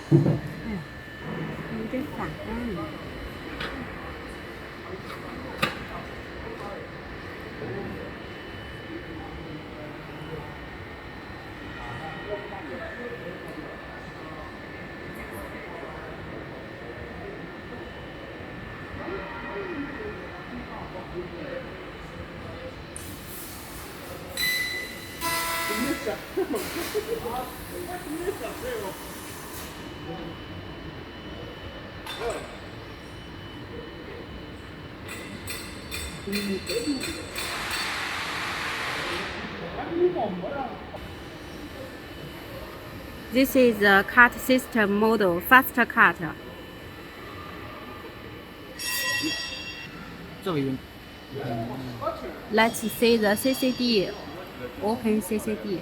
有点反光。This is the cut system model, fastcut. 这个用。Let's see the CCD. Open CCD.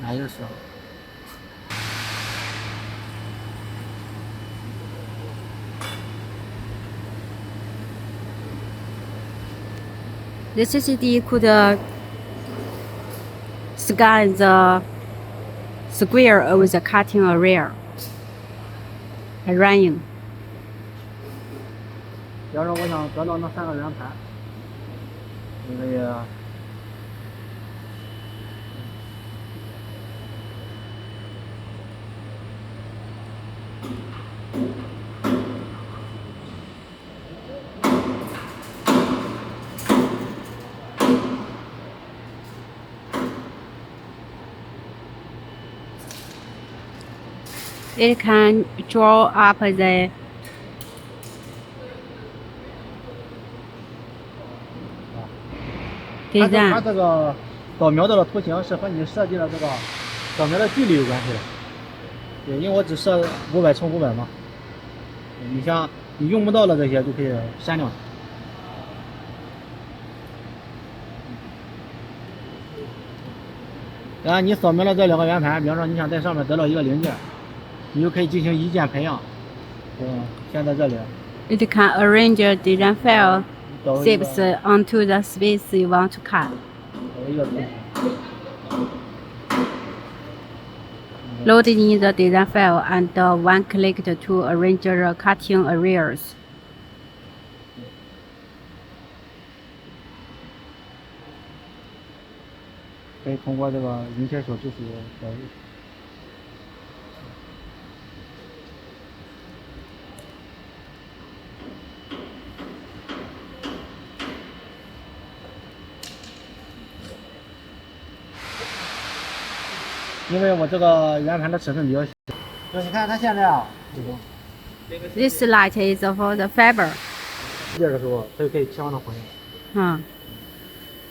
哪一个是？The CCD could scan the square of the cutting area. Running. 比方说，我想得到那3个圆盘，你可以。It can draw up the 它 design. 这个扫描到的图形是和你设计的这个扫描的距离有关系的。对，因为我只设500×500嘛。你像你用不到的这些就可以删掉。然后你扫描了这2个圆盘，比方说你想在上面得到一个零件，你就可以进行一键培养。先在这里。It can arrange a design file shapes onto the space you want to cut. 找一个图形。Load in the design file and one click to arrange the cutting areas. 可以通过这个云切手支付交易。因为我这个圆盘的尺寸比较小，就你看它现在啊， This light is for the fiber. 这个时候它就可以切换到混用。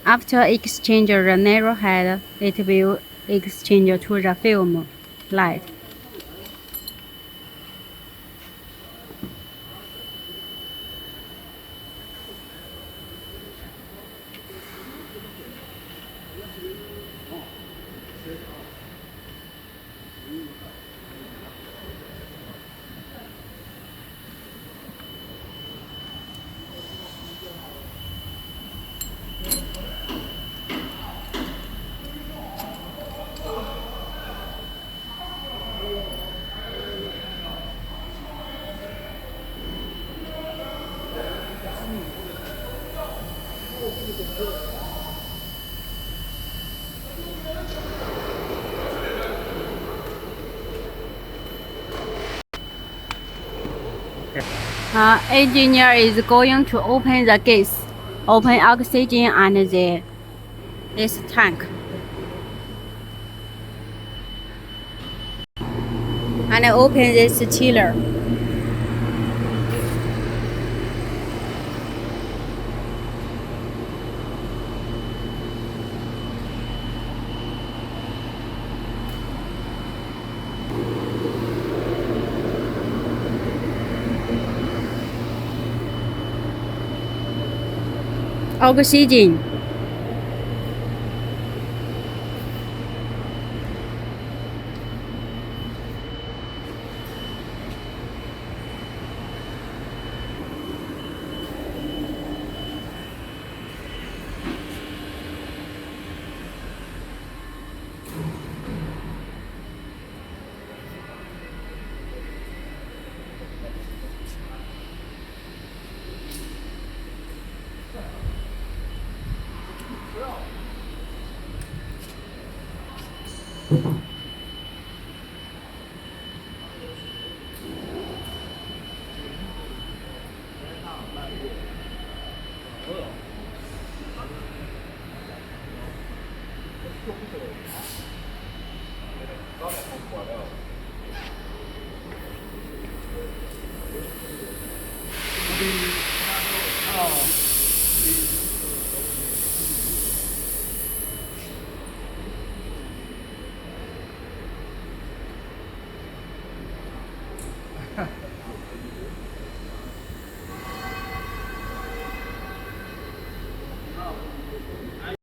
After exchange the narrow head, it will exchange to the film light. Engineer is going to open the gates, open oxygen and this tank, and open this chiller. Oxygen.